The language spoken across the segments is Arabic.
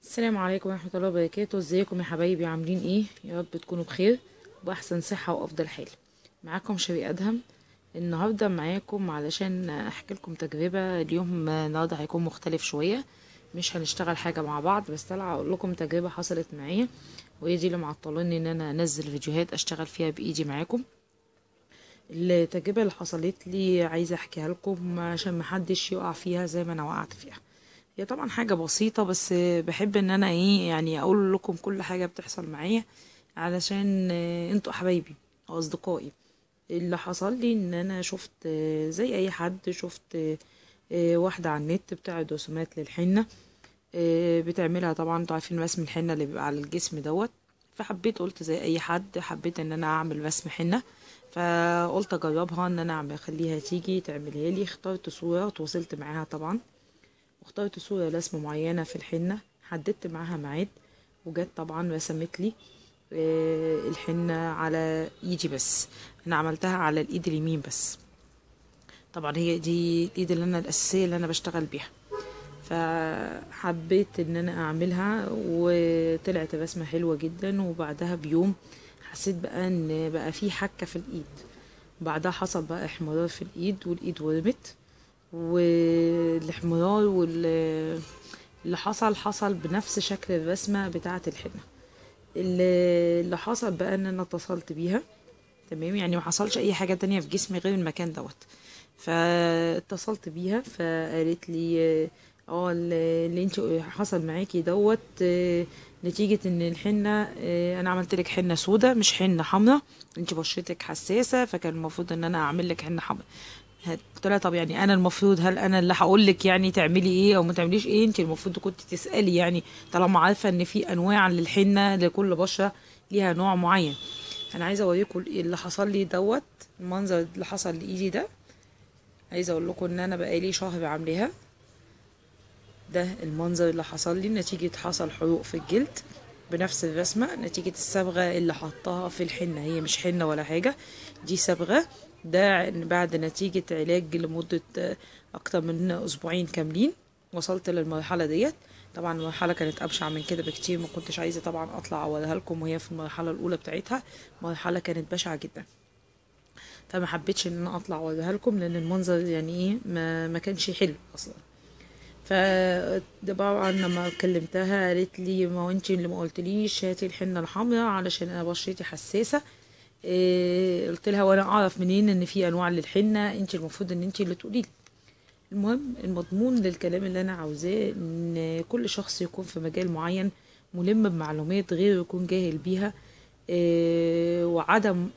السلام عليكم ورحمة الله وبركاته. ازيكم يا حبايبي؟ عاملين ايه؟ يا رب تكونوا بخير وبأحسن صحة وأفضل حال. معاكم شيري أدهم النهاردة معاكم علشان أحكي لكم تجربة. اليوم النهاردة هيكون مختلف شوية، مش هنشتغل حاجة مع بعض، بس طالعة أقول لكم تجربة حصلت معايا، وهي دي اللي معطلاني إن أنا أنزل فيديوهات أشتغل فيها بإيدي معاكم. التجربة اللي حصلت لي عايزة أحكيها لكم عشان محدش يقع فيها زي ما أنا وقعت فيها. هي طبعا حاجة بسيطة، بس بحب ان انا يعني اقول لكم كل حاجة بتحصل معايا علشان انتوا حبايبي واصدقائي. اللي حصل لي ان انا شفت زي اي حد، شفت واحدة على النت بتاعت رسومات للحنة. بتعملها طبعا، انتوا عارفين رسم الحنة اللي بيبقى على الجسم دوت. فحبيت، قلت زي اي حد، حبيت ان انا اعمل رسم حنة. فقلت اجربها ان انا اعمل، اخليها تيجي تعملها لي. اخترت صورة، تواصلت معاها طبعا، واخترت صورة رسمة معينة في الحنة، حددت معاها ميعاد، وجت طبعا رسمت لي الحنة على ايدي. بس انا عملتها على الايد اليمين بس، طبعا هي دي الايد اللي انا الاساسية اللي انا بشتغل بيها. فحبيت ان انا اعملها، وطلعت رسمة حلوة جدا. وبعدها بيوم حسيت بقى ان بقى في حكة في الايد، بعدها حصل بقى احمرار في الايد، والايد ورمت. والاحمرار اللي حصل بنفس شكل الرسمة بتاعة الحنة. اللي حصل بقى ان انا اتصلت بيها، تمام، يعني ما حصلش اي حاجة تانية في جسمي غير المكان دوت. فاتصلت بيها فقالت لي اللي انت حصل معاكي دوت نتيجة ان الحنة انا عملت لك حنة سودة مش حنة حمراء، انت بشرتك حساسة، فكان المفروض ان انا اعمل لك حنة حمراء. قلت لها طب يعني انا المفروض، هل انا اللي هقول لك يعني تعملي ايه او ما تعمليش ايه؟ انت المفروض كنت تسالي، يعني طالما عارفه ان في انواع للحنه، لكل بشره ليها نوع معين. انا عايزه اوريكم اللي حصل لي دوت، المنظر اللي حصل لايدي ده. عايزه اقول لكم ان انا بقالي شهر عاملاها. ده المنظر اللي حصل لي نتيجه حصل حروق في الجلد بنفس الرسمه، نتيجه الصبغه اللي حطها في الحنه. هي مش حنه ولا حاجه، دي صبغه. ده بعد نتيجة علاج لمدة أكتر من أسبوعين كاملين وصلت للمرحلة ديت. طبعا المرحلة كانت أبشع من كده بكتير، ما كنتش عايزة طبعا أطلع أوريها لكم وهي في المرحلة الأولى بتاعتها. مرحلة كانت بشعة جدا، فما حبيتش إن أنا أطلع أوريها لكم، لأن المنظر يعني إيه ما كانش حلو أصلا. فطبعا لما كلمتها قالت لي ما هو انتي اللي ما قلتليش هاتي الحنه الحمراء علشان انا بشرتي حساسه. قلت لها وانا اعرف منين ان في انواع للحنه؟ انتي المفروض ان انتي اللي تقولي لي. المهم المضمون للكلام اللي انا عاوزاه ان كل شخص يكون في مجال معين ملم بمعلومات غيره يكون جاهل بيها، وعدم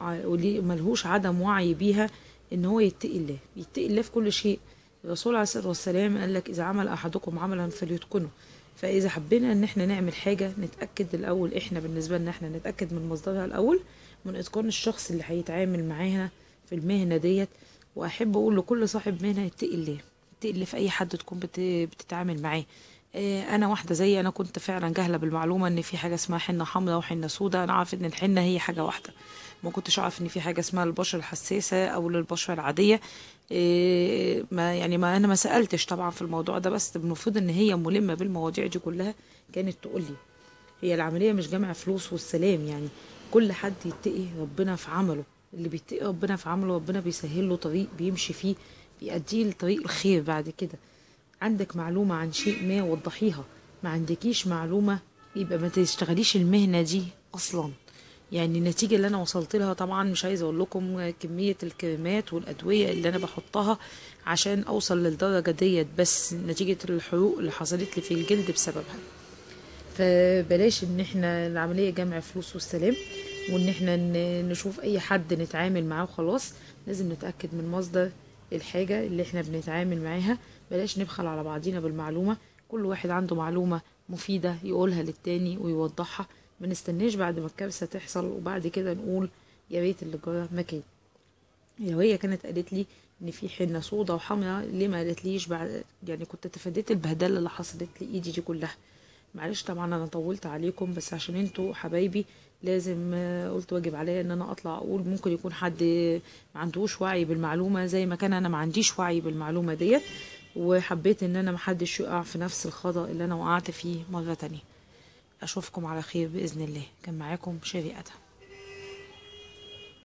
ملهوش عدم وعي بيها، ان هو يتقي الله، يتقي الله في كل شيء. الرسول عليه الصلاه والسلام قال لك اذا عمل احدكم عملا فليتقنه. فاذا حبينا ان احنا نعمل حاجه نتاكد الاول، احنا بالنسبه لنا احنا نتاكد من مصدرها الاول، من اتقان الشخص اللي هيتعامل معاها في المهنه ديت. واحب اقول لكل صاحب مهنه يتقي الله، يتقي الله في اي حد تكون بتتعامل معاه. انا واحده زي انا كنت فعلا جاهله بالمعلومه ان في حاجه اسمها حنه حمراء وحنه سوداء. انا عارفه ان الحنه هي حاجه واحده، ما كنتش اعرف ان في حاجه اسمها البشره الحساسه او للبشره العاديه. ما يعني ما انا ما سالتش طبعا في الموضوع ده، بس المفروض ان هي ملمه بالمواضيع دي كلها كانت تقول لي. هي العمليه مش جمع فلوس والسلام يعني، كل حد يتقي ربنا في عمله. اللي بيتقي ربنا في عمله ربنا بيسهل له طريق بيمشي فيه، بيأديه لطريق الخير بعد كده. عندك معلومة عن شيء ما وضحيها، ما عندكيش معلومة يبقى ما تشتغليش المهنة دي أصلا. يعني النتيجة اللي أنا وصلت لها طبعا مش عايزة أقول لكم كمية الكريمات والأدوية اللي أنا بحطها عشان أوصل للدرجة ديت، بس نتيجة الحروق اللي حصلت لي في الجلد بسببها. فبلاش ان احنا العملية جمع فلوس والسلام، وان احنا نشوف اي حد نتعامل معاه وخلاص. لازم نتأكد من مصدر الحاجة اللي احنا بنتعامل معاها. بلاش نبخل على بعضينا بالمعلومة، كل واحد عنده معلومة مفيدة يقولها للتاني ويوضحها. ما نستناش بعد ما الكارثة تحصل وبعد كده نقول يا ريت اللي جرى ما كان. لو هي كانت قالت لي ان في حنة سودا وحمراء، ليه ما قالتليش بعد؟ يعني كنت تفاديت البهدله اللي حصلت لي ايدي دي كلها. معلش طبعا انا طولت عليكم، بس عشان انتوا حبايبي لازم قلت واجب عليا ان انا اطلع اقول. ممكن يكون حد ما عندوش وعي بالمعلومه زي ما كان انا ما عنديش وعي بالمعلومه ديت، وحبيت ان انا محدش يقع في نفس الخطأ اللي انا وقعت فيه مره تانية. اشوفكم على خير باذن الله. كان معاكم شيري ادهم.